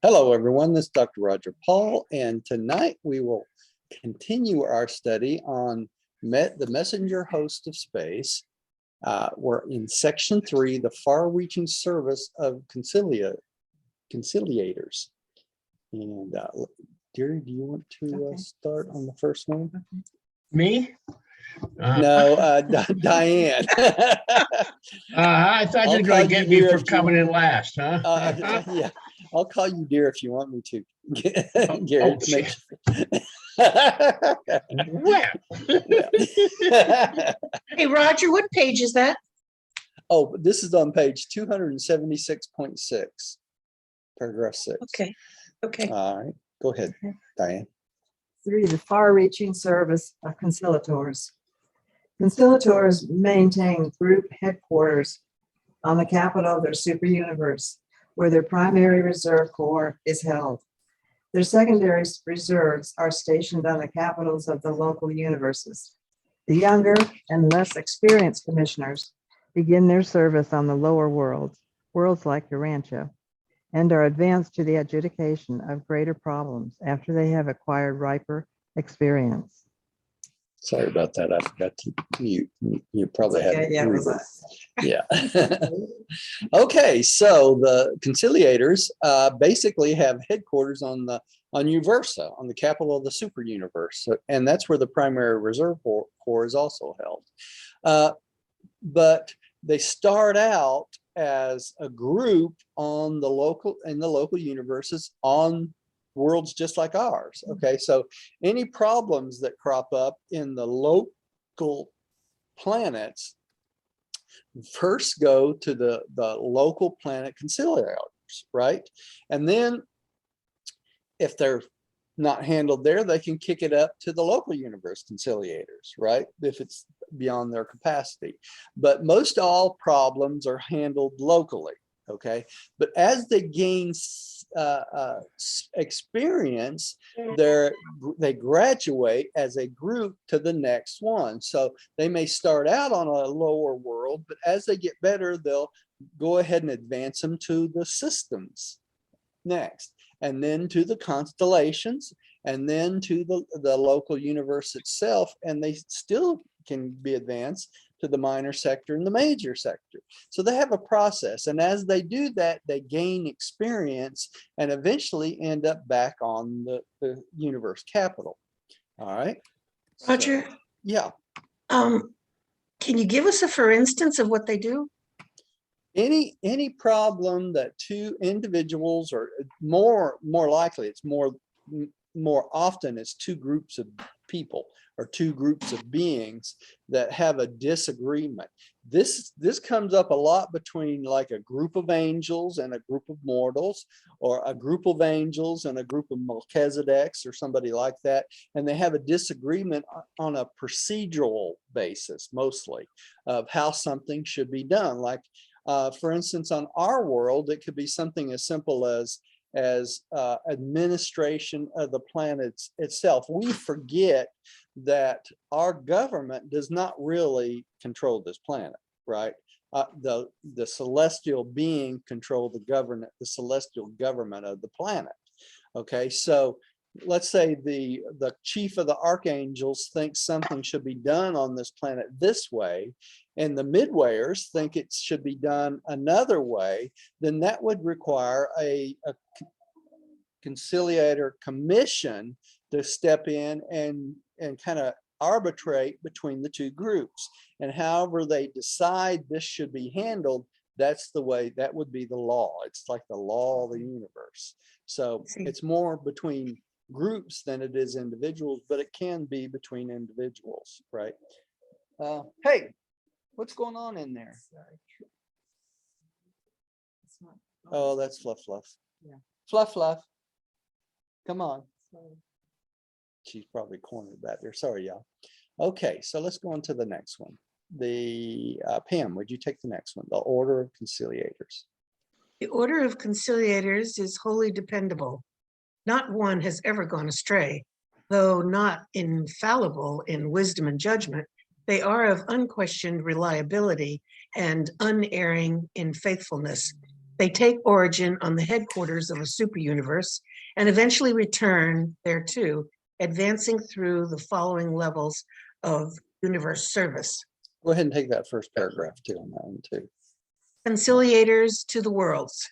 Hello, everyone. This is Dr. Roger Paul, and tonight we will continue our study on the messenger host of space. We're in section 3, the far-reaching service of conciliators. And Deary, do you want to start on the first one? Me? No, Diane. I thought you were going to get me for coming in last, huh? Yeah, I'll call you dear if you want me to. Well. Hey, Roger, what page is that? Oh, this is on page 276.6, paragraph 6. Okay. All right, go ahead, Diane. 3, the far-reaching service of conciliators. Conciliators maintain group headquarters on the capital of their superuniverse, where their primary reserve corps is held. Their secondary reserves are stationed on the capitals of the local universes. The younger and less experienced commissioners begin their service on the lower worlds like Urantia, and are advanced to the adjudication of greater problems after they have acquired riper experience. Sorry about that. I forgot to mute. You probably Okay, have. Yeah. Okay, so the conciliators basically have headquarters on Uversa, on the capital of the super universe, and that's where the primary reserve corps is also held. But they start out as a group in the local universes on worlds just like ours. Okay, so any problems that crop up in the local planets first go to the local planet conciliators, right? And then if they're not handled there, they can kick it up to the local universe conciliators, right? If it's beyond their capacity. But most all problems are handled locally. Okay, but as they gain experience, they graduate as a group to the next one. So they may start out on a lower world, but as they get better, they'll go ahead and advance them to the systems next, and then to the constellations, and then to the local universe itself, and they still can be advanced to the minor sector and the major sector. So they have a process, and as they do that, they gain experience and eventually end up back on the universe capital. All right, Roger? So, yeah. Can you give us a for instance of what they do? Any problem that two individuals, or more likely, it's more often it's two groups of people or two groups of beings that have a disagreement. This comes up a lot between like a group of angels and a group of mortals, or a group of angels and a group of Melchizedeks or somebody like that, and they have a disagreement on a procedural basis, mostly, of how something should be done. Like for instance, on our world, it could be something as simple as administration of the planet itself. We forget that our government does not really control this planet, right? The celestial being control the celestial government of the planet. Okay, so let's say the chief of the archangels thinks something should be done on this planet this way, and the midwayers think it should be done another way, then that would require a conciliator commission to step in and kind of arbitrate between the two groups. And however they decide this should be handled, that's the way, that would be the law. It's like the law of the universe. So it's more between groups than it is individuals, but it can be between individuals, right? Hey, what's going on in there? Oh, that's Fluff. Yeah. Fluff. Come on. She's probably cornered back there. Sorry, y'all. Okay, so let's go on to the next one. The Pam, would you take the next one? The Order of Conciliators. The Order of Conciliators is wholly dependable. Not one has ever gone astray, though not infallible in wisdom and judgment. They are of unquestioned reliability and unerring in faithfulness. They take origin on the headquarters of a superuniverse and eventually return thereto, advancing through the following levels of universe service. Go ahead and take that first paragraph too on that one too. Conciliators to the worlds.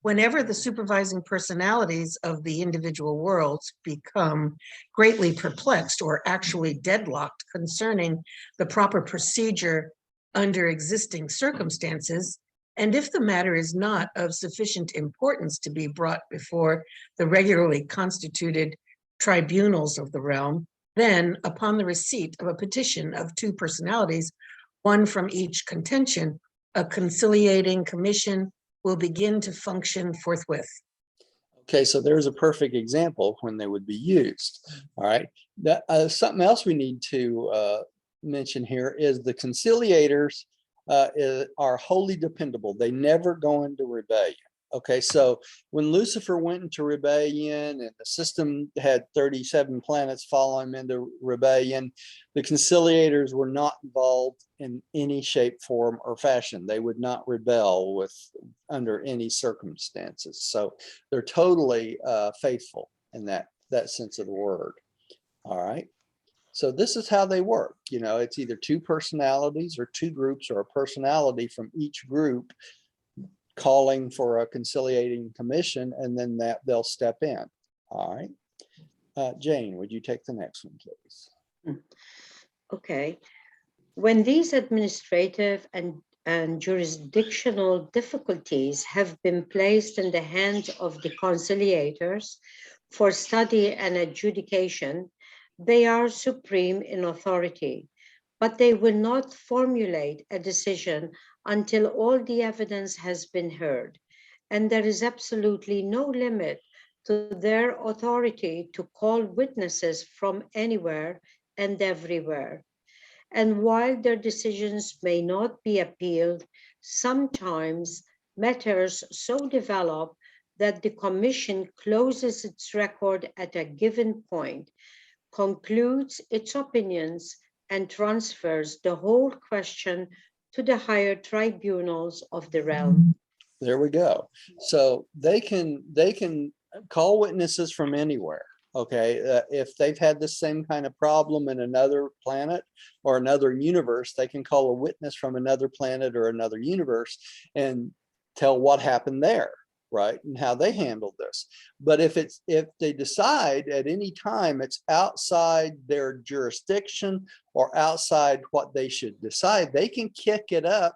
Whenever the supervising personalities of the individual worlds become greatly perplexed or actually deadlocked concerning the proper procedure under existing circumstances, and if the matter is not of sufficient importance to be brought before the regularly constituted tribunals of the realm, then upon the receipt of a petition of two personalities, one from each contention, a conciliating commission will begin to function forthwith. Okay, so there's a perfect example of when they would be used. All right, that something else we need to mention here is the conciliators are wholly dependable. They never go into rebellion. Okay, so when Lucifer went into rebellion and the system had 37 planets following him into rebellion, the conciliators were not involved in any shape, form, or fashion. They would not rebel under any circumstances. So they're totally faithful in that sense of the word. All right. So this is how they work. You know, it's either two personalities or two groups or a personality from each group calling for a conciliating commission, and then that they'll step in. All right. Jane, would you take the next one, please? Okay. When these administrative and jurisdictional difficulties have been placed in the hands of the conciliators for study and adjudication, they are supreme in authority, but they will not formulate a decision until all the evidence has been heard, and there is absolutely no limit to their authority to call witnesses from anywhere and everywhere. And while their decisions may not be appealed, sometimes matters so develop that the commission closes its record at a given point, concludes its opinions, and transfers the whole question to the higher tribunals of the realm. There we go. So they can call witnesses from anywhere. Okay, if they've had the same kind of problem in another planet or another universe, they can call a witness from another planet or another universe and tell what happened there, right, and how they handled this. But if they decide at any time it's outside their jurisdiction or outside what they should decide, they can kick it up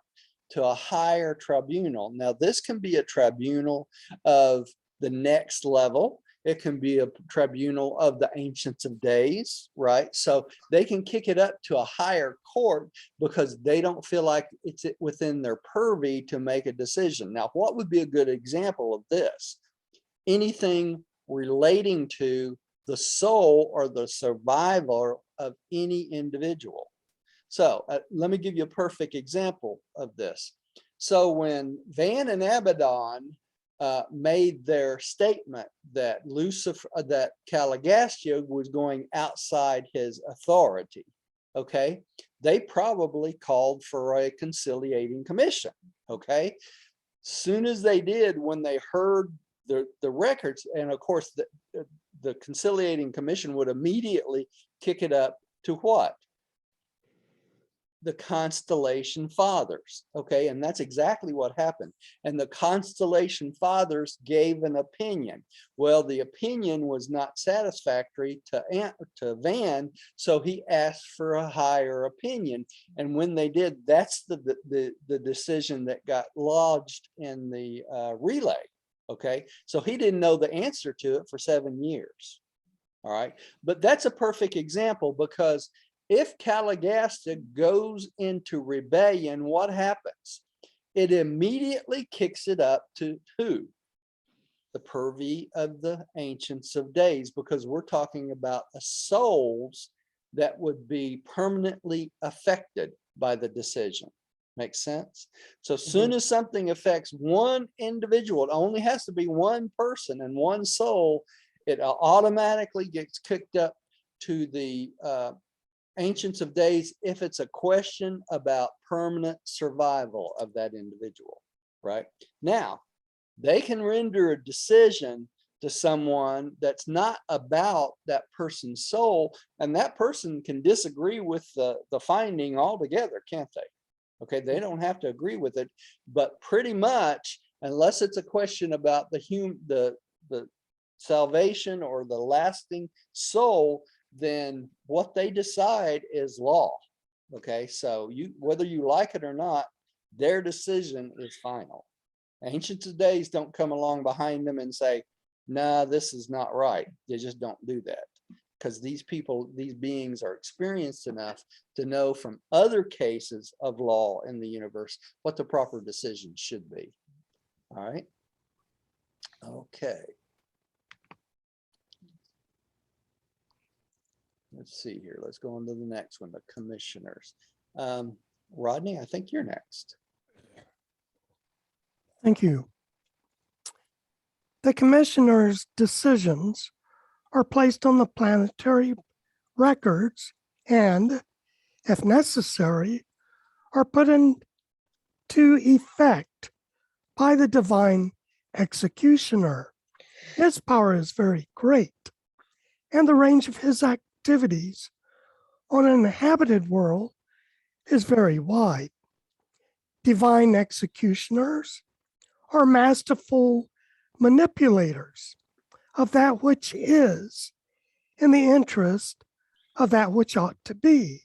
to a higher tribunal. Now, this can be a tribunal of the next level. It can be a tribunal of the Ancients of Days, right? So they can kick it up to a higher court because they don't feel like it's within their purview to make a decision. Now, what would be a good example of this? Anything relating to the soul or the survival of any individual. So let me give you a perfect example of this. So when Van and Abaddon made their statement that that Caligastia was going outside his authority, okay, they probably called for a conciliating commission, okay. Soon as they did, when they heard the records, and of course the conciliating commission would immediately kick it up to what? The Constellation Fathers, okay, and that's exactly what happened. And the Constellation Fathers gave an opinion. Well, the opinion was not satisfactory to Van, so he asked for a higher opinion. And when they did, that's the decision that got lodged in the relay, okay. So he didn't know the answer to it for 7 years. All right, but that's a perfect example, because if Caligastia goes into rebellion, what happens? It immediately kicks it up to who? The purview of the Ancients of Days, because we're talking about souls that would be permanently affected by the decision. Makes sense? So as soon as something affects one individual, it only has to be one person and one soul, it automatically gets kicked up to the Ancients of Days if it's a question about permanent survival of that individual, right? Now, they can render a decision to someone that's not about that person's soul, and that person can disagree with the finding altogether, can't they? Okay, they don't have to agree with it, but pretty much, unless it's a question about the salvation or the lasting soul, then what they decide is law. Okay, so whether you like it or not, their decision is final. Ancients of days don't come along behind them and say, nah, this is not right. They just don't do that, because these beings are experienced enough to know from other cases of law in the universe what the proper decision should be. All right. Okay. Let's see here. Let's go on to the next one, the commissioners. Rodney, I think you're next. Thank you. The commissioner's decisions are placed on the planetary records and, if necessary, are put into effect by the divine executioner. His power is very great, and the range of his activities on an inhabited world is very wide. Divine executioners are masterful manipulators of that which is in the interest of that which ought to be.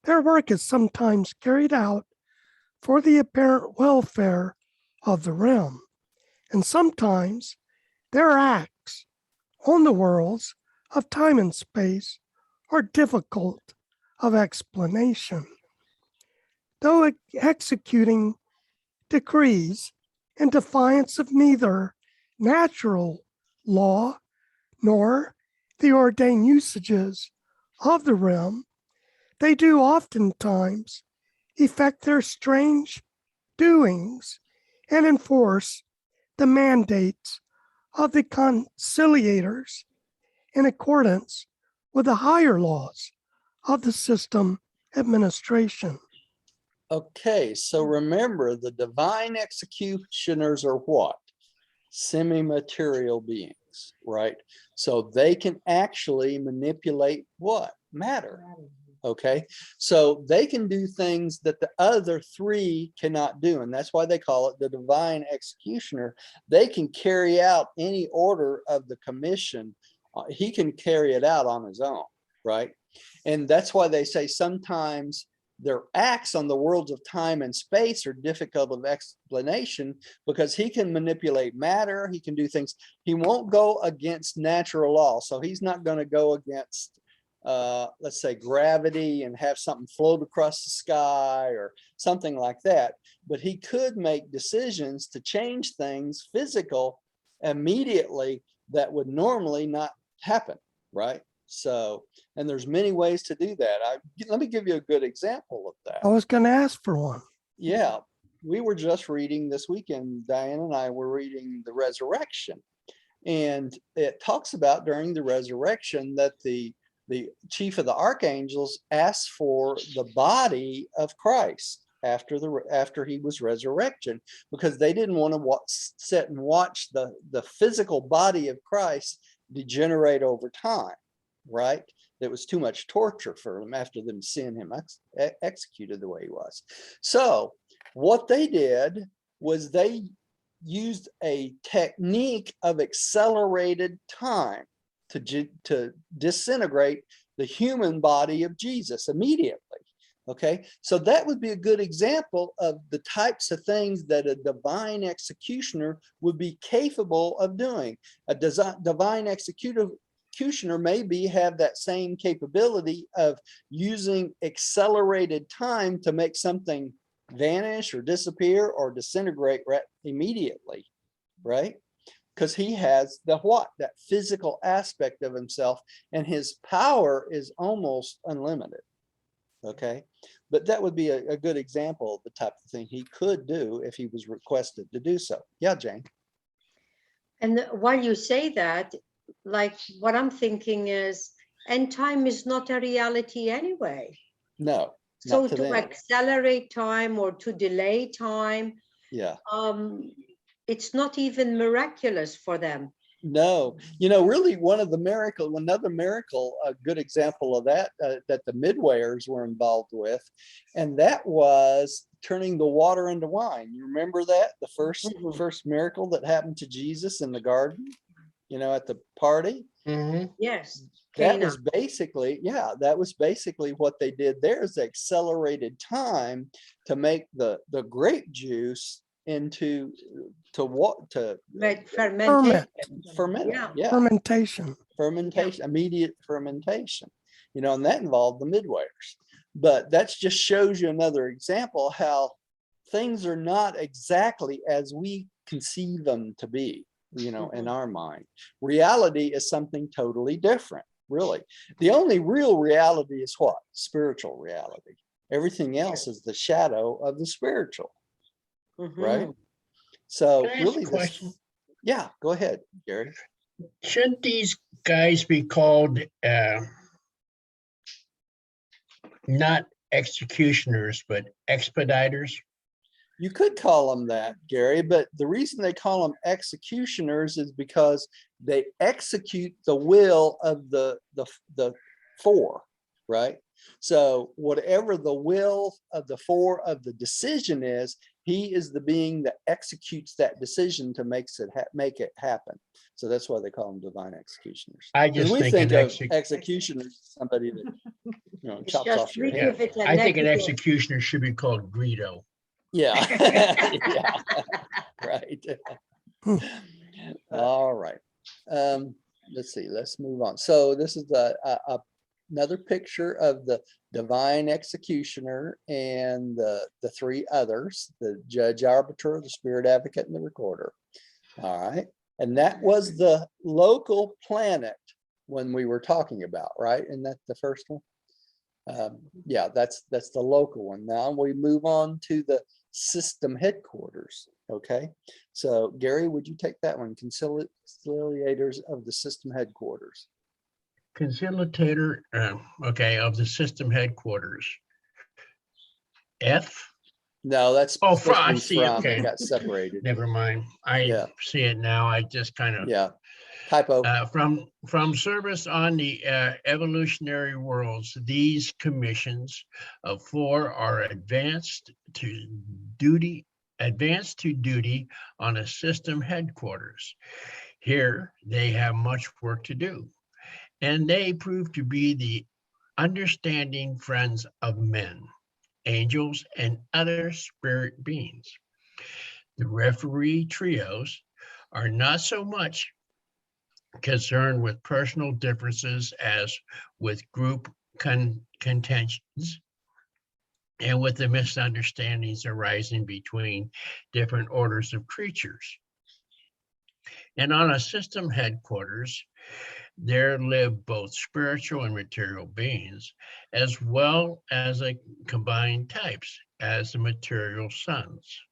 Their work is sometimes carried out for the apparent welfare of the realm, and sometimes their acts on the worlds of time and space are difficult of explanation. Though executing decrees in defiance of neither natural law nor the ordained usages of the realm, they do oftentimes effect their strange doings and enforce the mandates of the conciliators in accordance with the higher laws of the system administration. Okay, so remember, the divine executioners are what? Semi-material beings, right? So they can actually manipulate what? Matter. Okay, so they can do things that the other three cannot do, and that's why they call it the divine executioner. They can carry out any order of the commission. He can carry it out on his own, right? And that's why they say sometimes their acts on the worlds of time and space are difficult of explanation, because he can manipulate matter. He can do things. He won't go against natural law. So he's not going to go against, let's say, gravity and have something float across the sky or something like that. But he could make decisions to change things physical immediately that would normally not happen, right? So, and there's many ways to do that. Let me give you a good example of that. I was going to ask for one. Yeah, we were just reading this weekend, Diane and I were reading the resurrection, and it talks about during the resurrection that the chief of the archangels asked for the body of Christ after he was resurrected, because they didn't want to sit and watch the physical body of Christ degenerate over time. Right? It was too much torture for them after them seeing him executed the way he was. So what they did was they used a technique of accelerated time to disintegrate the human body of Jesus immediately. Okay, so that would be a good example of the types of things that a divine executioner would be capable of doing. A divine executioner maybe have that same capability of using accelerated time to make something vanish or disappear or disintegrate immediately, right? Because he has that physical aspect of himself, and his power is almost unlimited. Okay, but that would be a good example of the type of thing he could do if he was requested to do so. Yeah, Jane. And while you say that, like, what I'm thinking is, end time is not a reality anyway. No. So to accelerate time or to delay time, yeah, it's not even miraculous for them. No, really another miracle, a good example of that, that the midwayers were involved with, and that was turning the water into wine. You remember that? The first miracle that happened to Jesus in the garden, at the party? Mhm. Yes. That Cana. was basically what they did there, is they accelerated time to make the grape juice into Like Ferment. ferment. Yeah. Fermentation. Immediate fermentation, and that involved the midwayers. But that just shows you another example how things are not exactly as we conceive them to be, in our mind. Reality is something totally different, really. The only real reality is what? Spiritual reality. Everything else is the shadow of the spiritual, right? So Can I ask really a question? Yeah, go ahead, Gary. Shouldn't these guys be called not executioners, but expediters? You could call them that, Gary, but the reason they call them executioners is because they execute the will of the four, right? So whatever the will of the four of the decision is, he is the being that executes that decision to make it happen. So that's why they call them divine executioners. I 'Cause just we think think of executioners, somebody that It's chops just off your we head. give it a I think an negative. executioner should be called Greedo. Yeah. Yeah. Right. Hmm. All right. Let's see. Let's move on. So this is another picture of the divine executioner and the three others: the judge, arbiter, the spirit advocate, and the recorder. All right. And that was the local planet when we were talking about, right? And that's the first one. Yeah, that's the local one. Now we move on to the system headquarters. Okay, so Gary, would you take that one? Conciliators of the system headquarters. Conciliator, okay, of the system headquarters. F? No, that's Oh, supposed to I be see it, from. okay. It got separated. Never mind. I Yeah. see it now. I just kind of Yeah, typo. from service on the evolutionary worlds, these commissions of four are advanced to duty on a system headquarters. Here, they have much work to do, and they prove to be the understanding friends of men, angels, and other spirit beings. The referee trios are not so much concerned with personal differences as with group contentions and with the misunderstandings arising between different orders of creatures. And on a system headquarters, there live both spiritual and material beings, as well as a combined types as the material sons.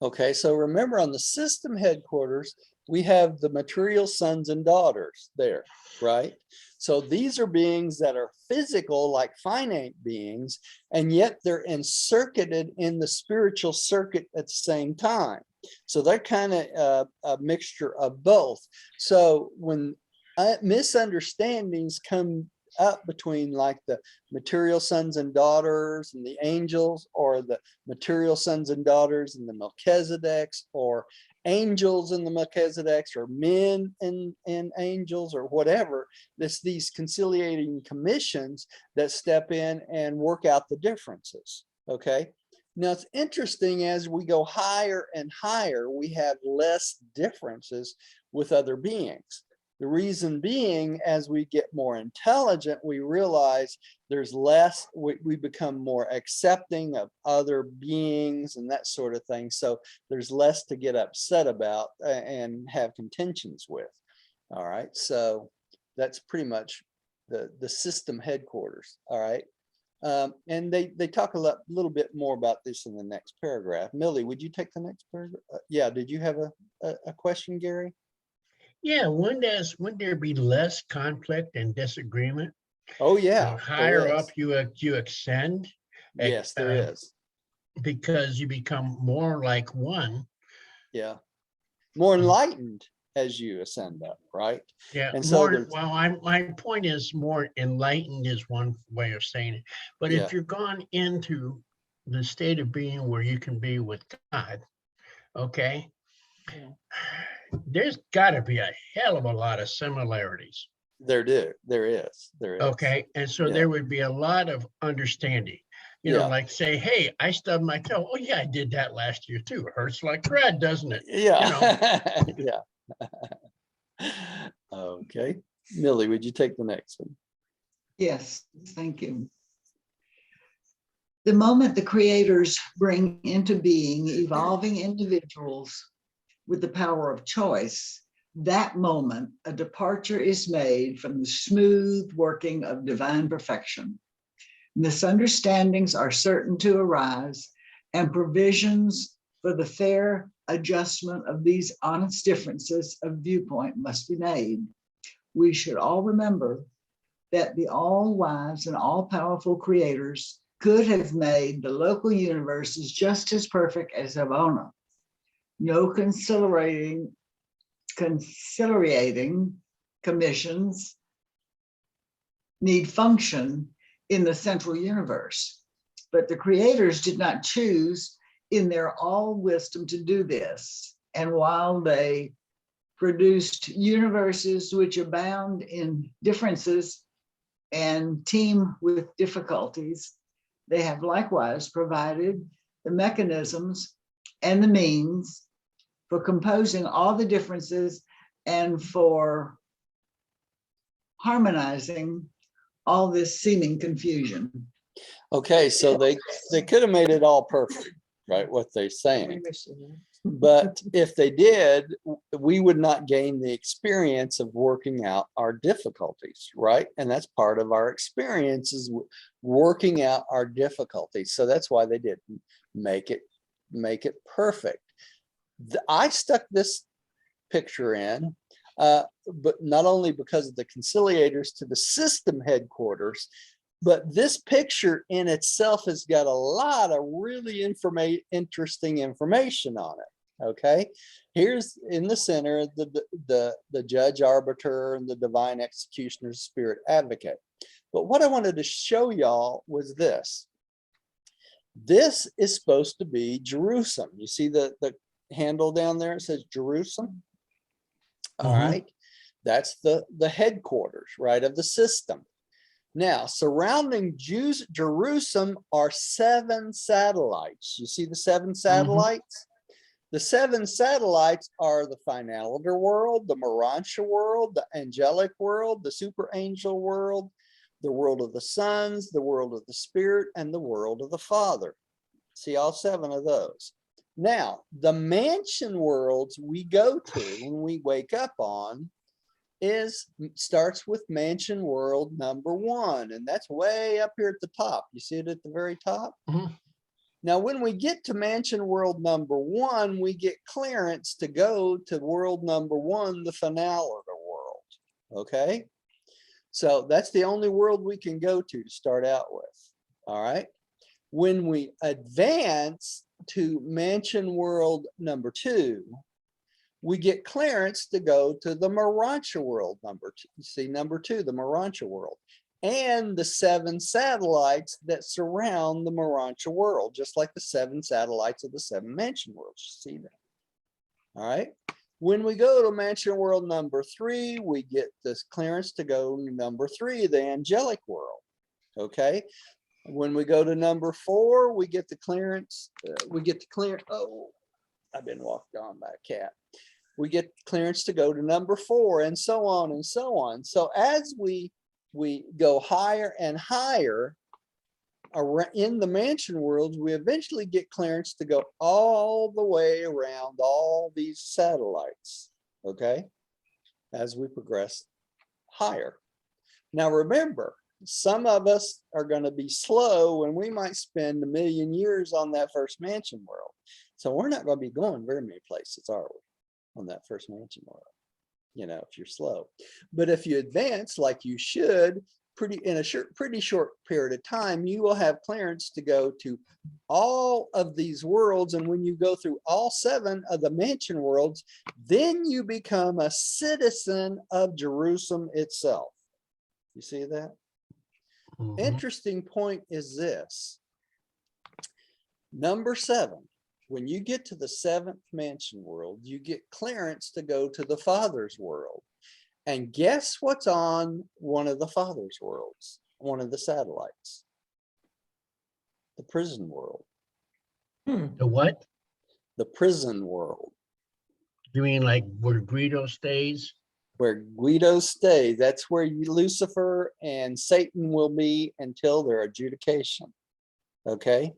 Okay, so remember, on the system headquarters, we have the material sons and daughters there, right? So these are beings that are physical, like finite beings, and yet they're encircuited in the spiritual circuit at the same time. So they're kind of a mixture of both. So when misunderstandings come up between, like, the material sons and daughters and the angels, or the material sons and daughters and the Melchizedeks, or angels and the Melchizedeks, or men and angels, or whatever, it's these conciliating commissions that step in and work out the differences. Okay, now it's interesting, as we go higher and higher, we have less differences with other beings. The reason being, as we get more intelligent, we realize there's less, we become more accepting of other beings and that sort of thing. So there's less to get upset about and have contentions with. All right, so that's pretty much the system headquarters. All right, and they talk a little bit more about this in the next paragraph. Millie, would you take the next paragraph? Yeah, did you have a question, Gary? Yeah, wouldn't there be less conflict and disagreement? Oh yeah, The higher up you ascend. Yes, there is. Because you become more like one. Yeah. more enlightened as you ascend up, right? Yeah, And so more, there's, well, my point is more enlightened is one way of saying it. But Yeah. if you're gone into the state of being where you can be with God, okay, there's got to be a hell of a lot of similarities. there is. Okay, and so Yeah. there would be a lot of understanding. You know, Yeah. like say, hey, I stubbed my toe. Oh yeah, I did that last year too. It hurts like crud, doesn't it? Yeah. Yeah. Okay. Millie, would you take the next one? Yes, thank you. The moment the creators bring into being evolving individuals with the power of choice, that moment a departure is made from the smooth working of divine perfection. Misunderstandings are certain to arise, and provisions for the fair adjustment of these honest differences of viewpoint must be made. We should all remember that the all-wise and all-powerful creators could have made the local universes just as perfect as Havona. No conciliating commissions need function in the central universe, but the creators did not choose in their all wisdom to do this. And while they produced universes which abound in differences and teem with difficulties, they have likewise provided the mechanisms and the means for composing all the differences and for harmonizing all this seeming confusion. Okay, so they could have made it all perfect, right? What they're saying. But if they did, we would not gain the experience of working out our difficulties, right? And that's part of our experience is working out our difficulties. So that's why they did make it perfect. I stuck this picture in, but not only because of the conciliators to the system headquarters, but this picture in itself has got a lot of really interesting information on it. Okay, here's in the center the judge, arbiter, and the divine executioner, spirit advocate. But what I wanted to show y'all was this. This is supposed to be Jerusem. You see the handle down there? It says Jerusem. All right, that's the headquarters, right, of the system. Now, surrounding Jerusem are 7 satellites. You see the 7 satellites? The 7 satellites are the finaliter world, the Urantia world, the angelic world, the super angel world, the world of the sons, the world of the spirit, and the world of the Father. See all 7 of those. Now, the mansion worlds we go to when we wake up on starts with mansion world number 1, and that's way up here at the top. You see it at the very top? Now, when we get to mansion world number 1, we get clearance to go to world number 1, the finaliter world. Okay, so that's the only world we can go to start out with. All right, when we advance to mansion world number 2, we get clearance to go to the Urantia world number 2. You see number 2, the Urantia world, and the 7 satellites that surround the Urantia world, just like the 7 satellites of the 7 mansion worlds. You see that? All right. When we go to mansion world number 3, we get this clearance to go to number 3, the angelic world. Okay. When we go to number 4, we get the clearance. Oh, I've been walked on by a cat. We get clearance to go to number 4, and so on and so on. So as we go higher and higher in the mansion worlds, we eventually get clearance to go all the way around all these satellites, okay, as we progress higher. Now remember, some of us are going to be slow, and we might spend 1,000,000 years on that first mansion world. So we're not going to be going very many places, are we, on that first mansion world, you know, if you're slow. But if you advance like you should, in a pretty short period of time, you will have clearance to go to all of these worlds. And when you go through all 7 of the mansion worlds, then you become a citizen of Jerusem itself. You see that? Mhm. Interesting point is this. Number 7, when you get to the 7th mansion world, you get clearance to go to the Father's world. And guess what's on one of the Father's worlds, one of the satellites? The prison world. The what? The prison world, You mean like where Guido stays? where Guido stays. That's where Lucifer and Satan will be until their adjudication. Okay.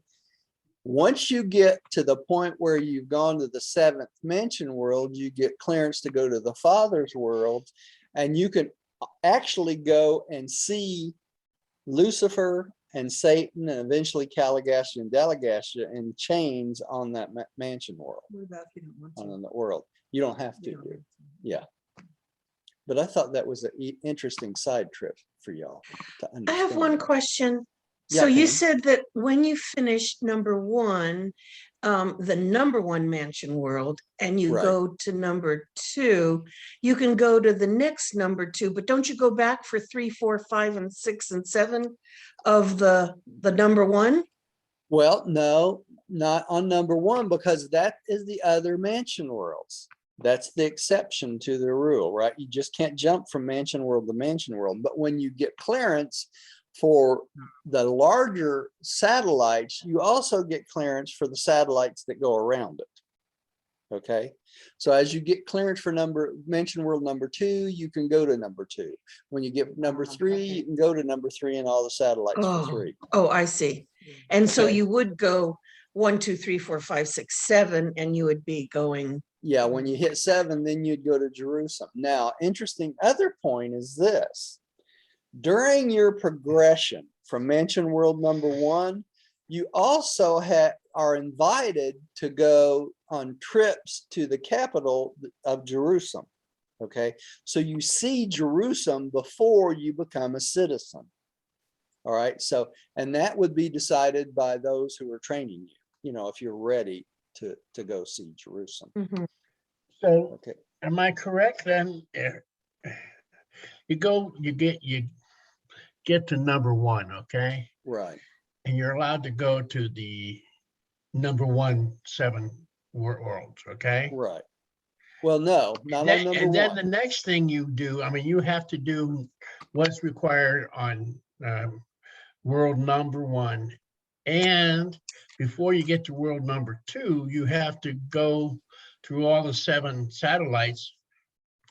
Once you get to the point where you've gone to the 7th mansion world, you get clearance to go to the Father's world, and you can actually go and see Lucifer and Satan and eventually Caligastia and Delegastia in chains on that mansion world, What about if you don't want to? on the world. You don't have to. You don't have to. Yeah. But I thought that was an interesting side trip for y'all to I understand. have one that. question. Yeah, So you Pam. said that when you finished number 1, the number 1 mansion world, and you Right. go to number 2, you can go to the next number 2, but don't you go back for 3, 4, 5, and 6, and 7 of the number 1? Well, no, not on number 1, because that is the other mansion worlds. That's the exception to the rule, right? You just can't jump from mansion world to mansion world. But when you get clearance for the larger satellites, you also get clearance for the satellites that go around it. Okay. So as you get clearance for mansion world number 2, you can go to number 2. When you get number 3, you can go to number 3 and all the satellites for 3. Oh, I see. And so Okay. you would go 1, 2, 3, 4, 5, 6, 7, and you would be going. Yeah, when you hit 7, then you'd go to Jerusem. Now, interesting other point is this. During your progression from mansion world number 1, you also are invited to go on trips to the capital of Jerusem. Okay, so you see Jerusem before you become a citizen. All right, so, and that would be decided by those who are training you, you know, if you're ready to go see Jerusem. Mhm. So Okay, am I correct then? You get to number 1, okay? right. And you're allowed to go to the number 1, 7 worlds, okay? Right. Well, no, not on number And then 1. the next thing you do, I mean, you have to do what's required on world number 1. And before you get to world number 2, you have to go through all the 7 satellites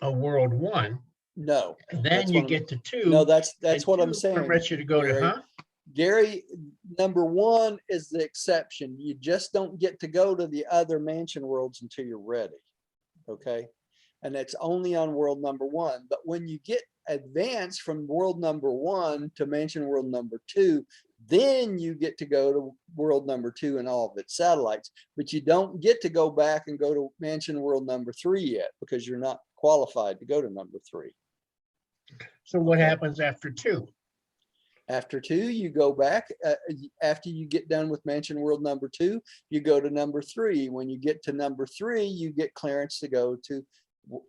of world 1. No, And then that's you what get to 2. no, that's and what I'm 2 saying. Permits you to go to, Gary. huh? Gary, number 1 is the exception. You just don't get to go to the other mansion worlds until you're ready. Okay. And it's only on world number 1. But when you get advanced from world number 1 to mansion world number 2, then you get to go to world number 2 and all of its satellites. But you don't get to go back and go to mansion world number 3 yet, because you're not qualified to go to number 3. So what Okay. happens after 2? After 2, you go back. After you get done with mansion world number 2, you go to number 3. When you get to number 3, you get clearance to go to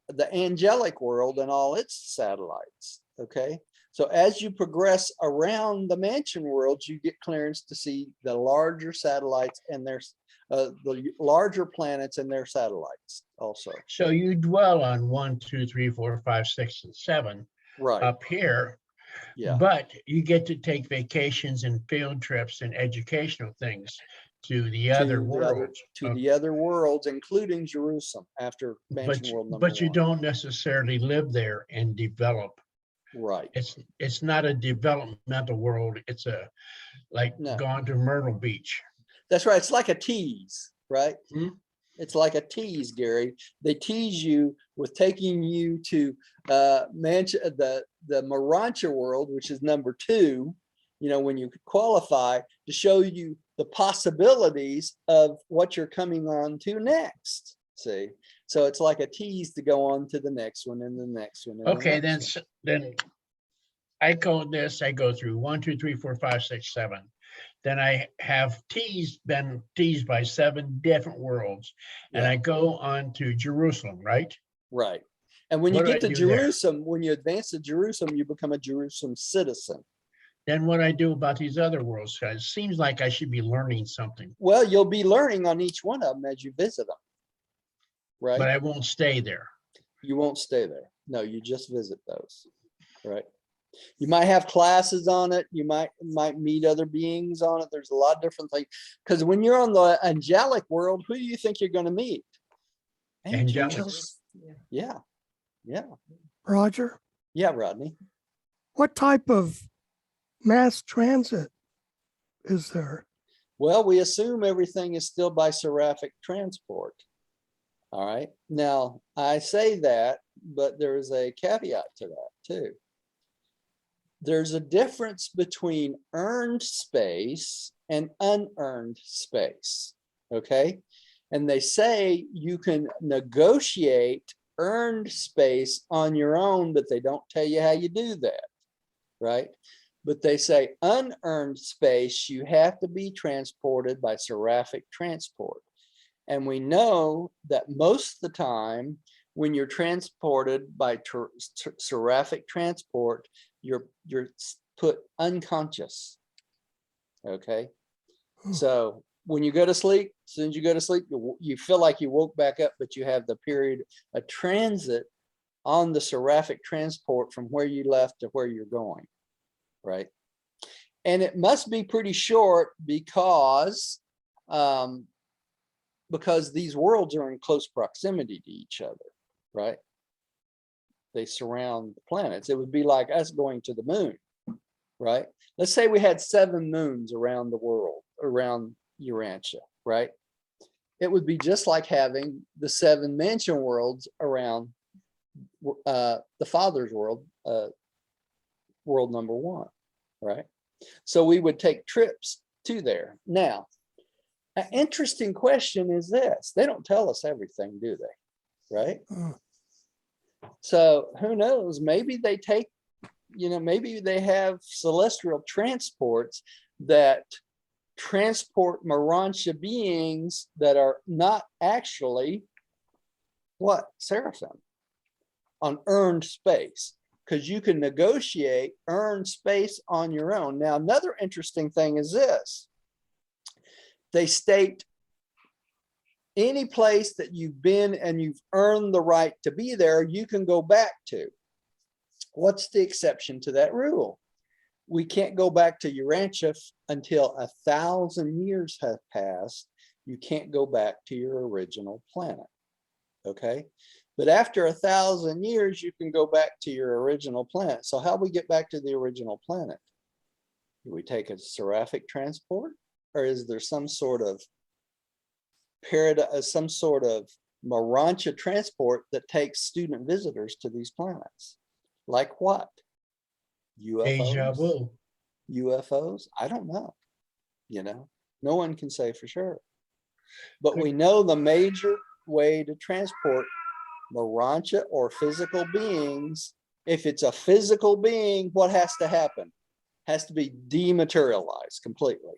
the angelic world and all its satellites. Okay. So as you progress around the mansion worlds, you get clearance to see the larger satellites and their the larger planets and their satellites also. So you dwell on 1, 2, 3, 4, 5, 6, and 7 Right. up here. Yeah. But you get to take vacations and field trips and educational things to the other worlds. To the other worlds, including Jerusem after mansion world number 1. But you don't necessarily live there and develop. Right. It's not a developmental world. It's a like No. gone to Myrtle Beach. That's right. It's like a tease, right? Hmm? It's like a tease, Gary. They tease you with taking you to the Urantia world, which is number 2, you know, when you qualify, to show you the possibilities of what you're coming on to next. See, so it's like a tease to go on to the next one and the next one. And Okay, the next then I code this, I go through 1, 2, 3, 4, 5, 6, 7. Then I have been teased by 7 different worlds. And Yeah. I go on to Jerusalem, right? Right. And when you What do get I to do there? Jerusem, when you advance to Jerusem, you become a Jerusem citizen. Then what I do about these other worlds, guys, seems like I should be learning something, Well, you'll be learning on each one of them as you visit them. Right. but I won't stay there. You won't stay there. No, you just visit those. Right. You might have classes on it. You might meet other beings on it. There's a lot of different things. Because when you're on the angelic world, who do you think you're going to meet? Angelics. Yeah. Yeah. Roger, Yeah, Rodney. what type of mass transit is there? Well, we assume everything is still by seraphic transport. All right. Now, I say that, but there is a caveat to that too. There's a difference between earned space and unearned space. Okay. And they say you can negotiate earned space on your own, but they don't tell you how you do that. Right. But they say unearned space, you have to be transported by seraphic transport. And we know that most of the time when you're transported by seraphic transport, you're put unconscious. Okay. So when you go to sleep, as soon as you go to sleep, you feel like you woke back up, but you have the period of transit on the seraphic transport from where you left to where you're going. Right. And it must be pretty short because these worlds are in close proximity to each other, right? They surround the planets. It would be like us going to the moon, right? Let's say we had 7 moons around the world, around Urantia, right? It would be just like having the 7 mansion worlds around the Father's world, world number 1, right? So we would take trips to there. Now, an interesting question is this. They don't tell us everything, do they? Right? So who knows? Maybe they take, maybe they have celestial transports that transport Urantia beings that are not actually seraphim on earned space, because you can negotiate earned space on your own. Now, another interesting thing is this. They state any place that you've been and you've earned the right to be there, you can go back to. What's the exception to that rule? We can't go back to Urantia until 1,000 years have passed. You can't go back to your original planet. Okay. But after 1,000 years, you can go back to your original planet. So how do we get back to the original planet? Do we take a seraphic transport? Or is there some sort of some sort of Urantia transport that takes student visitors to these planets? Like what? Deja UFOs? vu. UFOs? I don't know. No one can say for sure. But we know the major way to transport Urantia or physical beings. If it's a physical being, what has to happen? Has to be dematerialized completely.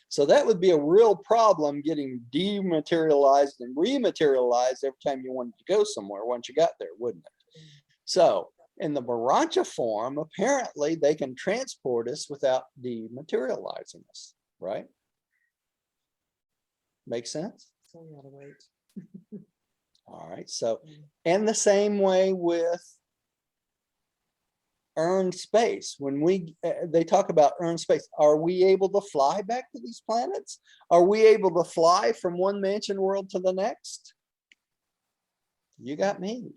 So that would be a real problem, getting dematerialized and rematerialized every time you wanted to go somewhere once you got there, wouldn't it? So in the Urantia form, apparently they can transport us without dematerializing us, right? Make sense? So we gotta wait. All right. So, and the same way with earned space. When they talk about earned space, are we able to fly back to these planets? Are we able to fly from one mansion world to the next? You got me.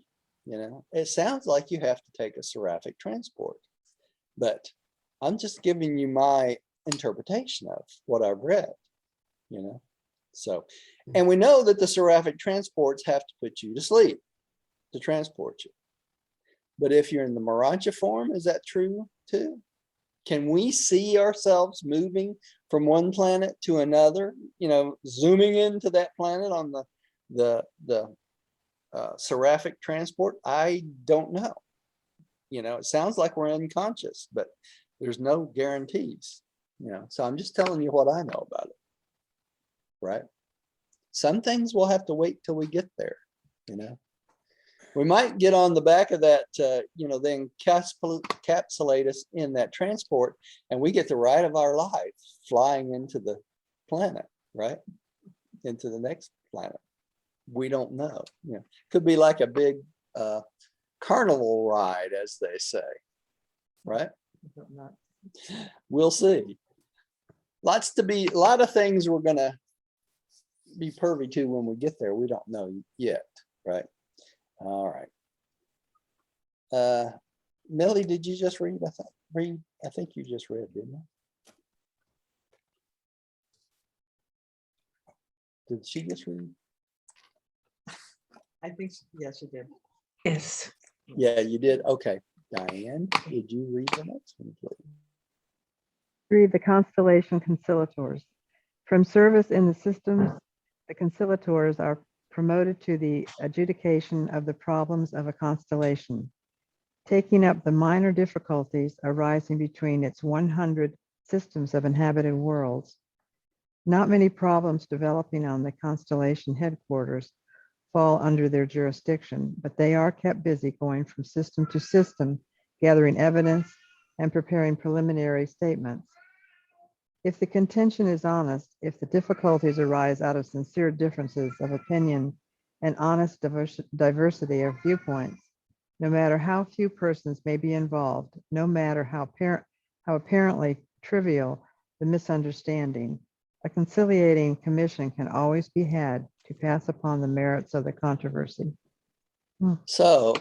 It sounds like you have to take a seraphic transport, but I'm just giving you my interpretation of what I've read, So, and we know that the seraphic transports have to put you to sleep to transport you. But if you're in the Urantia form, is that true too? Can we see ourselves moving from one planet to another, zooming into that planet on the seraphic transport? I don't know. You know, it sounds like we're unconscious, but there's no guarantees, you know, so I'm just telling you what I know about it. Right? Some things we'll have to wait till we get there, you know. We might get on the back of that, you know, then encapsulate us in that transport, and we get the ride of our life flying into the planet, right? Into the next planet. We don't know. You know, could be like a big carnival ride, as they say, right? We'll see. A lot of things we're gonna be privy to when we get there. We don't know yet, right? All right. Millie, did you just read? I think you just read, didn't you? Did she just read? I think, yes, you did. Yes. Yeah, you did. Okay. Diane, did you read the next one, please? Read the Constellation Conciliators. From service in the systems, the conciliators are promoted to the adjudication of the problems of a constellation, taking up the minor difficulties arising between its 100 systems of inhabited worlds. Not many problems developing on the constellation headquarters fall under their jurisdiction, but they are kept busy going from system to system, gathering evidence and preparing preliminary statements. If the contention is honest, if the difficulties arise out of sincere differences of opinion and honest diversity of viewpoints, no matter how few persons may be involved, no matter how apparently trivial the misunderstanding, a conciliating commission can always be had to pass upon the merits of the controversy. So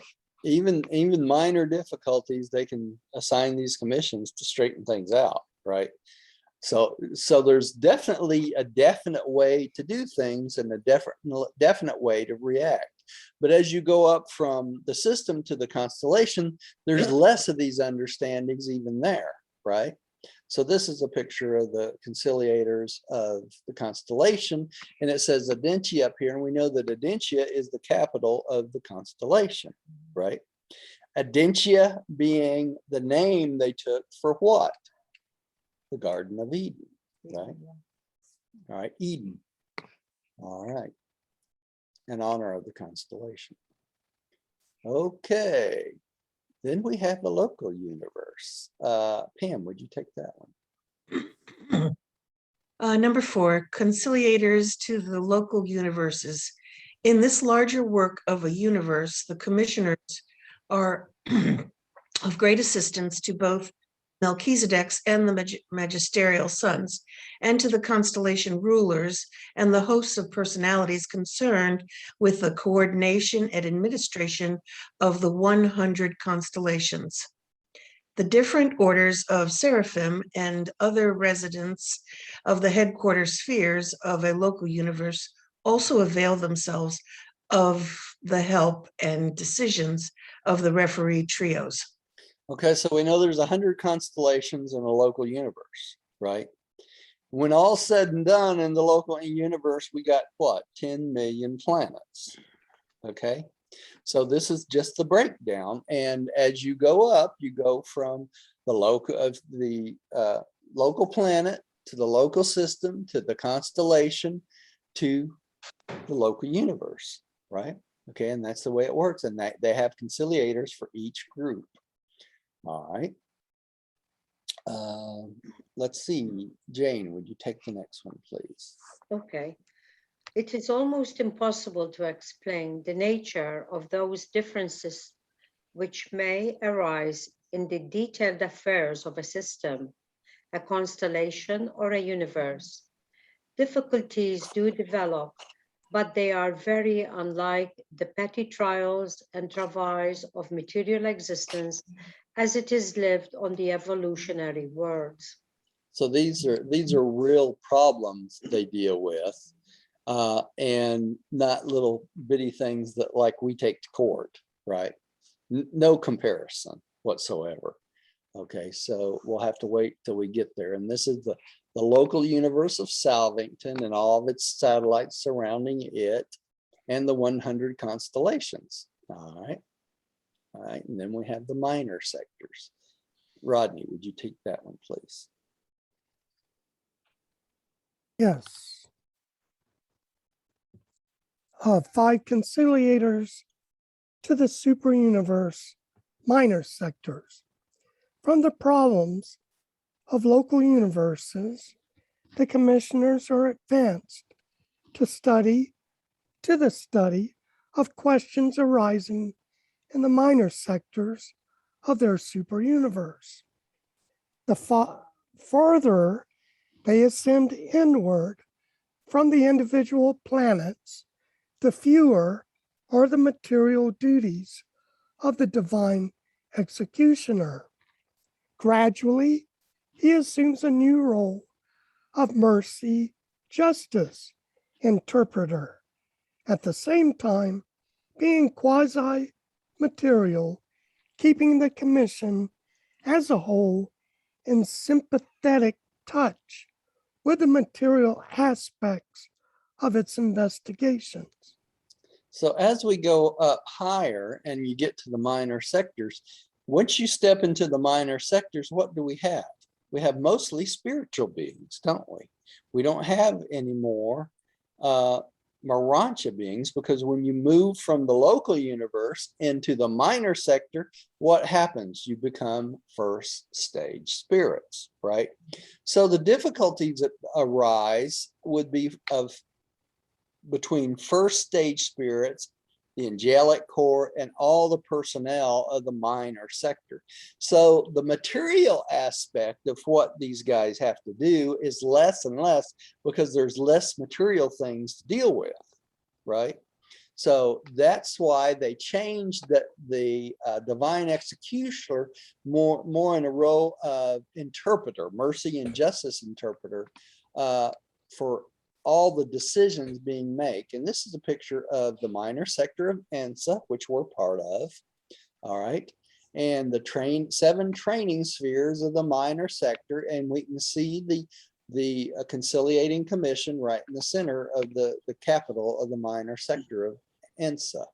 even minor difficulties, they can assign these commissions to straighten things out, right? So there's definitely a definite way to do things and a definite way to react. But as you go up from the system to the constellation, there's less of these understandings even there, right? So this is a picture of the conciliators of the constellation, and it says Urantia up here, and we know that Urantia is the capital of the constellation, right? Urantia being the name they took for what? The Garden of Eden, right? All right, Eden. All right, in honor of the constellation. Okay, then we have the local universe. Pam, would you take that one? Number 4, conciliators to the local universes. In this larger work of a universe, the commissioners are of great assistance to both Melchizedeks and the magisterial sons, and to the constellation rulers and the hosts of personalities concerned with the coordination and administration of the 100 constellations. The different orders of seraphim and other residents of the headquarters spheres of a local universe also avail themselves of the help and decisions of the referee trios. Okay, so we know there's 100 constellations in a local universe, right? When all's said and done in the local universe, we got what? 10 million planets. Okay, so this is just the breakdown. And as you go up, you go from the local planet to the local system to the constellation to the local universe, right? Okay, and that's the way it works. And they have conciliators for each group. All right. Let's see, Jane, would you take the next one, please? Okay. It is almost impossible to explain the nature of those differences which may arise in the detailed affairs of a system, a constellation, or a universe. Difficulties do develop, but they are very unlike the petty trials and travails of material existence as it is lived on the evolutionary worlds. So these are real problems they deal with, and not little bitty things that like we take to court, right? No comparison whatsoever. Okay, so we'll have to wait till we get there. And this is the local universe of Salvington and all of its satellites surrounding it and the 100 constellations. All right. right? And then we have the minor sectors. Rodney, would you take that one, please? Yes. 5 conciliators to the superuniverse minor sectors. From the problems of local universes, the commissioners are advanced to the study of questions arising in the minor sectors of their superuniverse. The farther they ascend inward from the individual planets, the fewer are the material duties of the divine executioner. Gradually, he assumes a new role of mercy, justice, interpreter, at the same time being quasi-material, keeping the commission as a whole in sympathetic touch with the material aspects of its investigations. So as we go up higher and you get to the minor sectors, once you step into the minor sectors, what do we have? We have mostly spiritual beings, don't we? We don't have any more Urantia beings, because when you move from the local universe into the minor sector, what happens? You become first stage spirits, right? So the difficulties that arise would be between first stage spirits, the angelic core, and all the personnel of the minor sector. So the material aspect of what these guys have to do is less and less, because there's less material things to deal with, right? So that's why they changed the divine executioner more in a role of interpreter, mercy and justice interpreter, for all the decisions being made. And this is a picture of the minor sector of ENSA, which we're part of. All right. And the 7 training spheres of the minor sector. And we can see the conciliating commission right in the center of the capital of the minor sector of ENSA.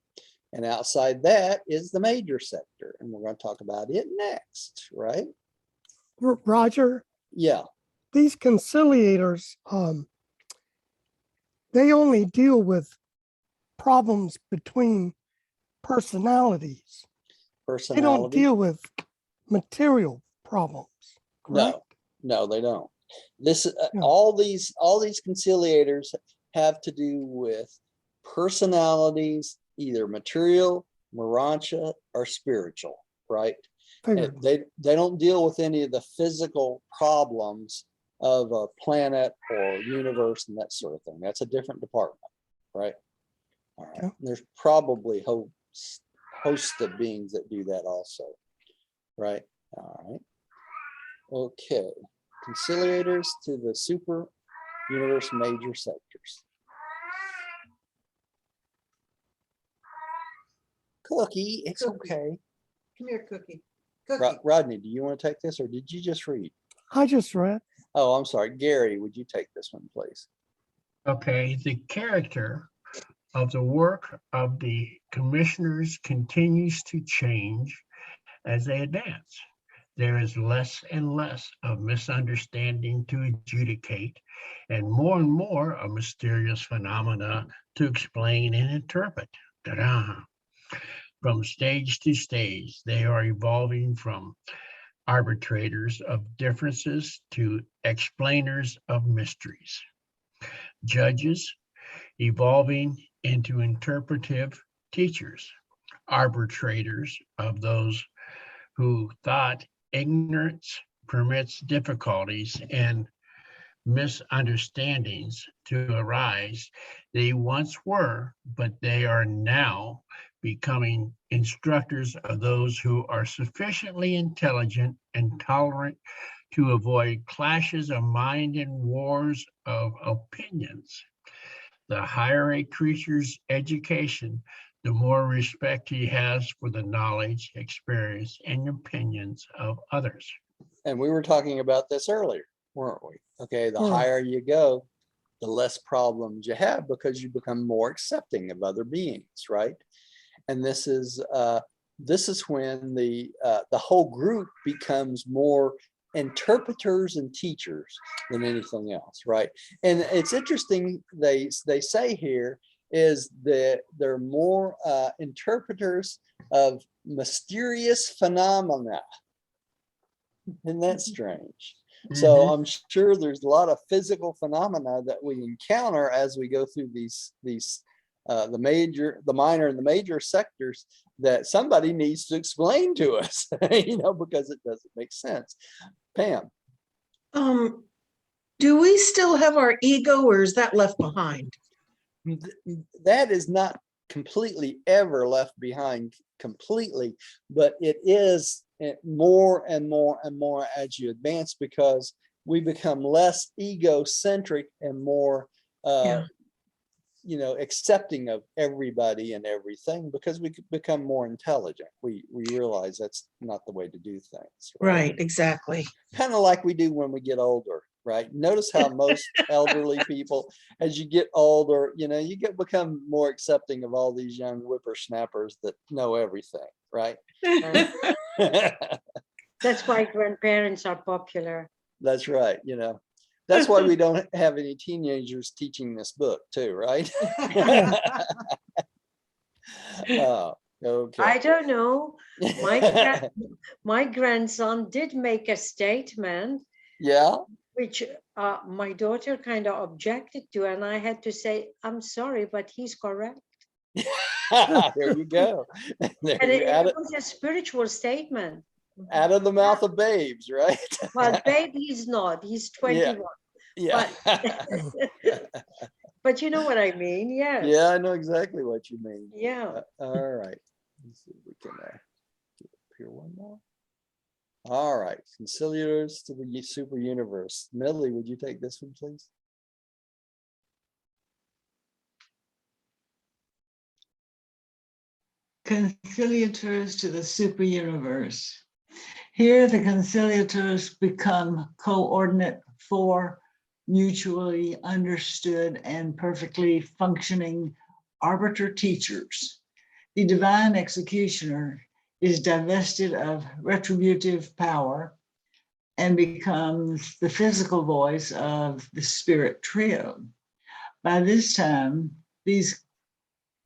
And outside that is the major sector. And we're going to talk about it next, right? Roger, Yeah. these conciliators, they only deal with problems between personalities. They don't deal with material problems, correct? No, they don't. This Yeah. all these conciliators have to do with personalities, either material, Urantia, or spiritual, right? Figured. They don't deal with any of the physical problems of a planet or universe and that sort of thing. That's a different department, right? All right. Okay. There's probably host of beings that do that also, right? All right. Okay. Conciliators to the super universe major sectors. Cookie, it's okay. Come here, Cookie. Cookie. Rodney, do you want to take this, or did you just read? I just read. Oh, I'm sorry. Gary, would you take this one, please? Okay, the character of the work of the commissioners continues to change as they advance. There is less and less of misunderstanding to adjudicate, and more of mysterious phenomena to explain and interpret. Ta-da! From stage to stage, they are evolving from arbitrators of differences to explainers of mysteries. Judges evolving into interpretive teachers, arbitrators of those who thought ignorance permits difficulties and misunderstandings to arise. They once were, but they are now becoming instructors of those who are sufficiently intelligent and tolerant to avoid clashes of mind and wars of opinions. The higher a creature's education, the more respect he has for the knowledge, experience, and opinions of others. And we were talking about this earlier, weren't we? Okay, the Hmm. higher you go, the less problems you have, because you become more accepting of other beings, right? And this is this is when the whole group becomes more interpreters and teachers than anything else, right? And it's interesting, they say here is that they're more interpreters of mysterious phenomena. Isn't that strange? So I'm sure there's a lot of physical phenomena that we encounter as we go through these the minor and the major sectors that somebody needs to explain to us, you know, because it doesn't make sense. Pam. Do we still have our ego, or is that left behind? That is not completely ever left behind completely, but it is more and more and more as you advance, because we become less egocentric and more you know, accepting of everybody and everything, because we become more intelligent. We realize that's not the way to do things. Right, exactly. Kind of like we do when we get older, right? Notice how most elderly people, as you get older, you know, you become more accepting of all these young whippersnappers that know everything, right? That's why grandparents are popular. That's right, you know. That's why we don't have any teenagers teaching this book too, right? Oh, okay. I don't know. My grandson did make a statement, Yeah. which my daughter kind of objected to, and I had to say, I'm sorry, but he's correct. There you go. There And you it was a spiritual statement. out of the mouth of babes, right? Well, babe, he's not. He's 21. Yeah. But you know what I mean? Yes. Yeah, I know exactly what you mean. Yeah. All right. Let's see if we can get up here one more. All right. Conciliators to the super universe. Millie, would you take this one, please? Conciliators to the superuniverse. Here, the conciliators become coordinate for mutually understood and perfectly functioning arbiter teachers. The divine executioner is divested of retributive power and becomes the physical voice of the spirit trio. By this time, these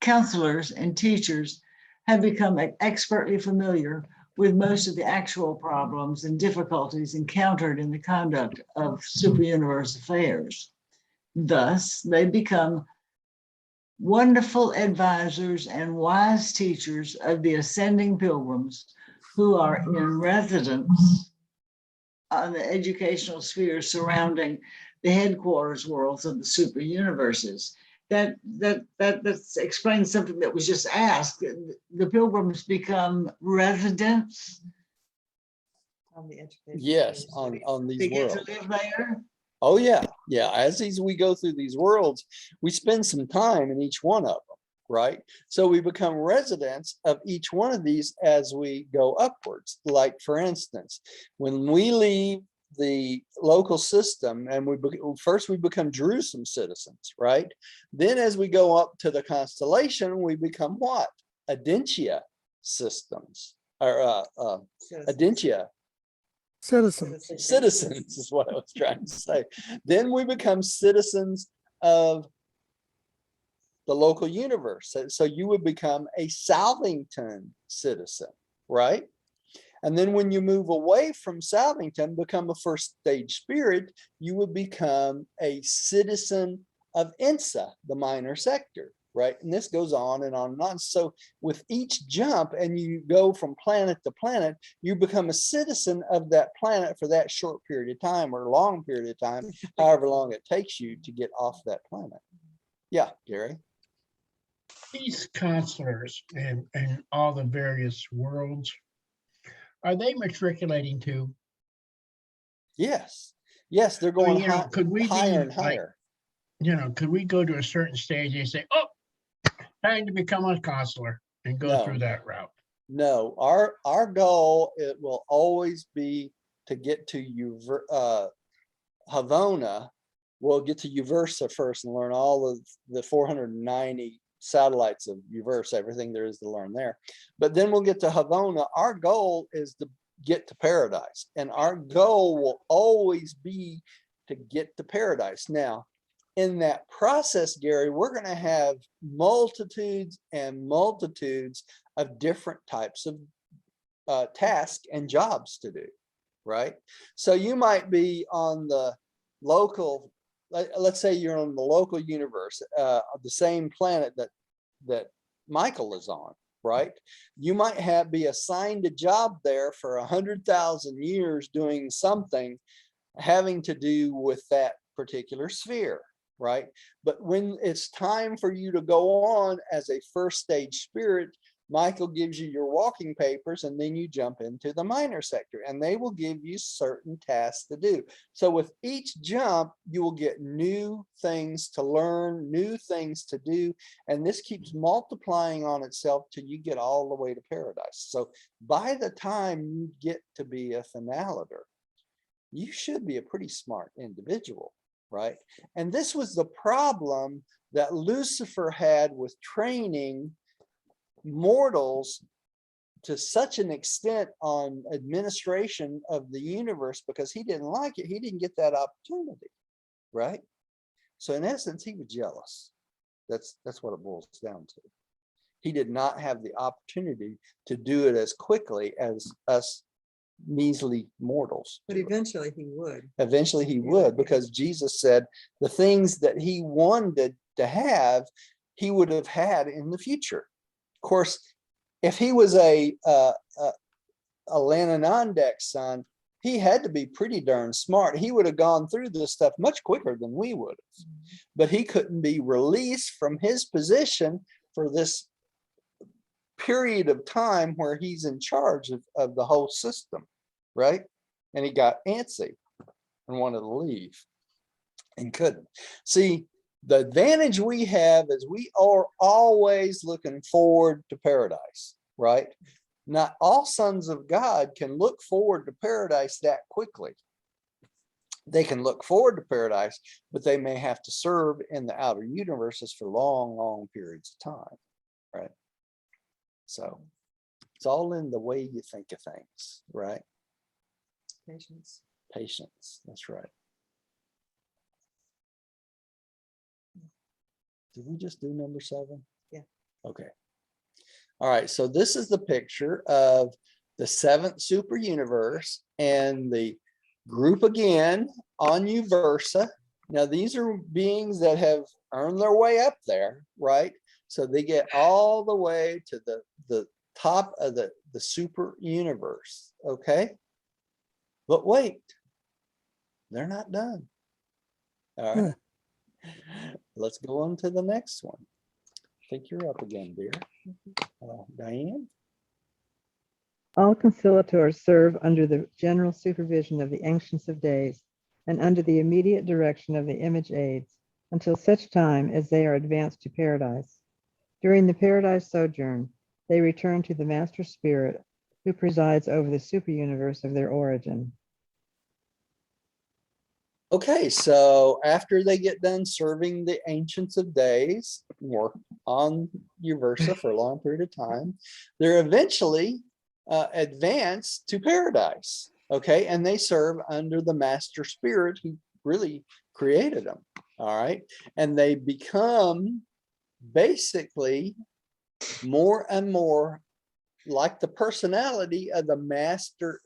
counselors and teachers have become expertly familiar with most of the actual problems and difficulties encountered in the conduct of superuniverse affairs. Thus, they become wonderful advisors and wise teachers of the ascending pilgrims who are in residence on the educational sphere surrounding the headquarters worlds of the superuniverses. That explains something that was just asked. The pilgrims become residents. On the education. Yes, on They these get worlds. to live there. Oh yeah, yeah. As we go through these worlds, we spend some time in each one of them, right? So we become residents of each one of these as we go upwards. Like for instance, when we leave the local system and first we become Jerusem citizens, right? Then as we go up to the constellation, we become what? Adentia systems, or Adentia Citizens. citizens is what I was trying to say. Then we become citizens of the local universe. So you would become a Salvington citizen, right? And then when you move away from Salvington, become a first stage spirit, you would become a citizen of Insa, the minor sector, right? And this goes on and on and on. So with each jump and you go from planet to planet, you become a citizen of that planet for that short period of time or long period of time, however long it takes you to get off that planet. Yeah, Gary. These counselors and all the various worlds, are they matriculating too? Yes. Yes, they're going Could we higher be and higher. Could we go to a certain stage and say, oh, time to become a counselor and go through that route? No, our goal, it will always be to get to Havona. We'll get to Uversa first and learn all of the 490 satellites of Uverse, everything there is to learn there. But then we'll get to Havona. Our goal is to get to paradise, and our goal will always be to get to paradise. Now, in that process, Gary, we're going to have multitudes and multitudes of different types of tasks and jobs to do, right? So you might be on the local, let's say you're on the local universe, the same planet that Michael is on, right? You might be assigned a job there for 100,000 years doing something having to do with that particular sphere, right? But when it's time for you to go on as a first stage spirit, Michael gives you your walking papers, and then you jump into the minor sector, and they will give you certain tasks to do. So with each jump, you will get new things to learn, new things to do, and this keeps multiplying on itself till you get all the way to paradise. So by the time you get to be a finaliter, you should be a pretty smart individual, right? And this was the problem that Lucifer had with training mortals to such an extent on administration of the universe, because he didn't like it. He didn't get that opportunity, right? So in essence, he was jealous. That's what it boils down to. He did not have the opportunity to do it as quickly as us measly mortals. But eventually he would. Eventually he would, because Jesus said the things that he wanted to have, he would have had in the future. Of course, if he was a Lananandek's son, he had to be pretty darn smart. He would have gone through this stuff much quicker than we would have. But he couldn't be released from his position for this period of time where he's in charge of the whole system, right? And he got antsy and wanted to leave and couldn't. See, the advantage we have is we are always looking forward to paradise, right? Not all sons of God can look forward to paradise that quickly. They can look forward to paradise, but they may have to serve in the outer universes for long, long periods of time, right? So it's all in the way you think of things, right? Patience. Patience, that's right. Did we just do number 7? Yeah. Okay. All right, so this is the picture of the 7th super universe and the group again on Uversa. Now these are beings that have earned their way up there, right? So they get all the way to the top of the super universe, okay? But wait, they're not done. All right. Let's go on to the next one. I think you're up again, dear. Diane? All conciliators serve under the general supervision of the Ancients of Days and under the immediate direction of the image aids until such time as they are advanced to paradise. During the paradise sojourn, they return to the Master Spirit who presides over the superuniverse of their origin. Okay, so after they get done serving the Ancients of Days, work on Uversa for a long period of time, they're eventually advanced to paradise, okay? And they serve under the Master Spirit who really created them, all right? And they become basically more and more like the personality of the Master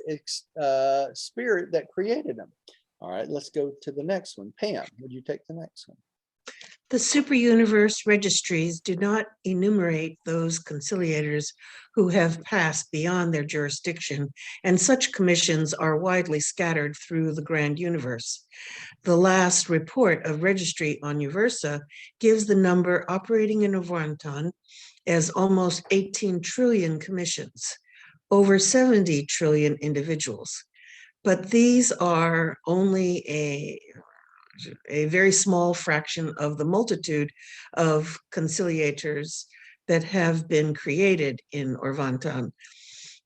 Spirit that created them. All right, let's go to the next one. Pam, would you take the next one? The Superuniverse registries do not enumerate those conciliators who have passed beyond their jurisdiction, and such commissions are widely scattered through the grand universe. The last report of registry on Uversa gives the number operating in Avanton as almost 18 trillion commissions, over 70 trillion individuals. But these are only a very small fraction of the multitude of conciliators that have been created in Orvanton.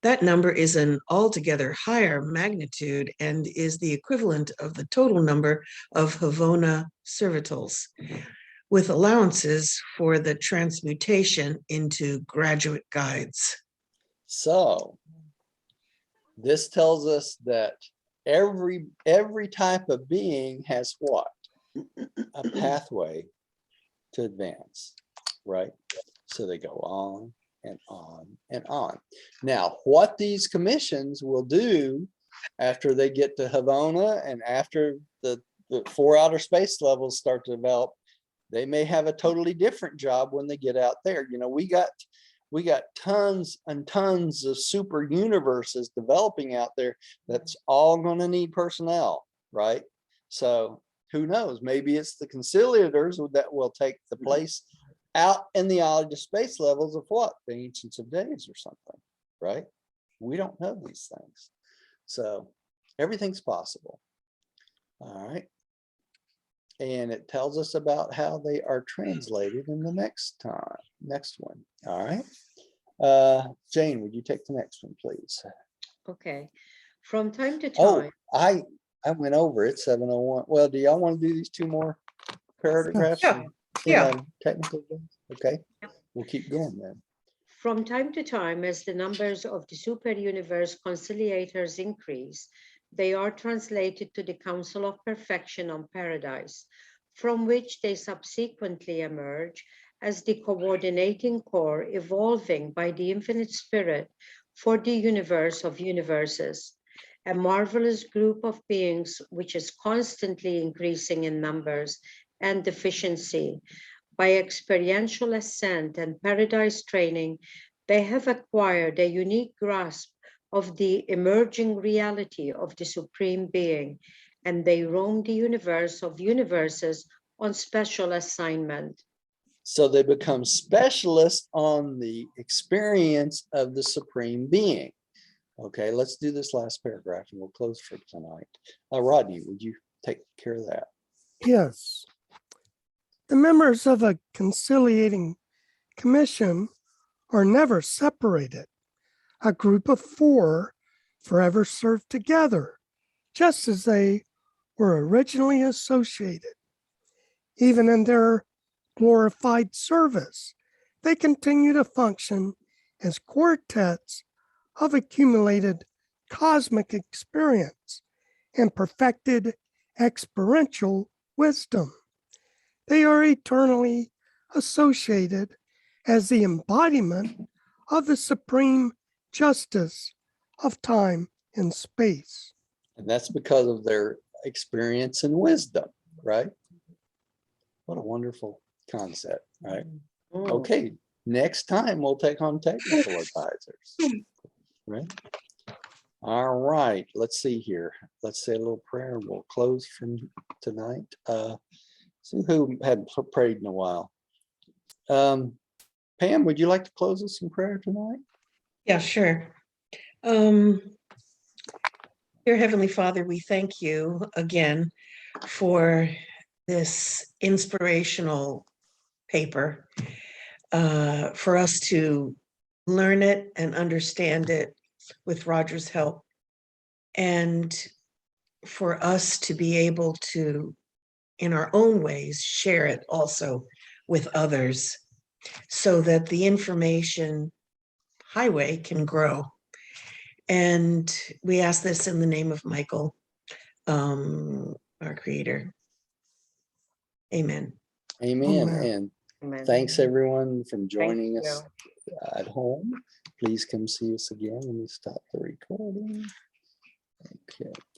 That number is an altogether higher magnitude and is the equivalent of the total number of Havona servitals. with allowances for the transmutation into graduate guides. So this tells us that every type of being has what? A pathway to advance, right? So they go on and on and on. Now, what these commissions will do after they get to Havona and after the 4 outer space levels start to develop, they may have a totally different job when they get out there. You know, we got tons and tons of super universes developing out there. That's all going to need personnel, right? So who knows? Maybe it's the conciliators that will take the place out in the outer space levels of what? The ancients of days or something, right? We don't know these things. So everything's possible. All right. And it tells us about how they are translated in the next one. All right. Jane, would you take the next one, please? Okay. From time to Oh, time, I went over it, 701. Well, do y'all want to do these 2 more paragraphs? Yeah. and Yeah. Technical things? Okay, we'll keep going then. from time to time, as the numbers of the super-universe conciliators increase, they are translated to the Council of Perfection on Paradise, from which they subsequently emerge as the coordinating core evolving by the infinite spirit for the universe of universes, a marvelous group of beings which is constantly increasing in numbers and efficiency. By experiential ascent and paradise training, they have acquired a unique grasp of the emerging reality of the Supreme Being, and they roam the universe of universes on special assignment. So they become specialists on the experience of the Supreme Being. Okay, let's do this last paragraph and we'll close for tonight. Rodney, would you take care of that? Yes. The members of a conciliating commission are never separated. A group of 4 forever serve together, just as they were originally associated. Even in their glorified service, they continue to function as quartets of accumulated cosmic experience and perfected experiential wisdom. They are eternally associated as the embodiment of the supreme justice of time and space. And that's because of their experience and wisdom, right? What a wonderful concept, right? Okay, next time we'll take on technical advisors, right? All right, let's see here. Let's say a little prayer. We'll close from tonight. See who hadn't prayed in a while. Pam, would you like to close us in prayer tonight? Yeah, sure. Dear Heavenly Father, we thank you again for this inspirational paper, for us to learn it and understand it with Roger's help, and for us to be able to, in our own ways, share it also with others so that the information highway can grow. And we ask this in the name of Michael, our creator. Amen. Amen. Amen. And Amen. thanks everyone from Thank joining us you. at home. Please come see us again when we stop the recording. Okay.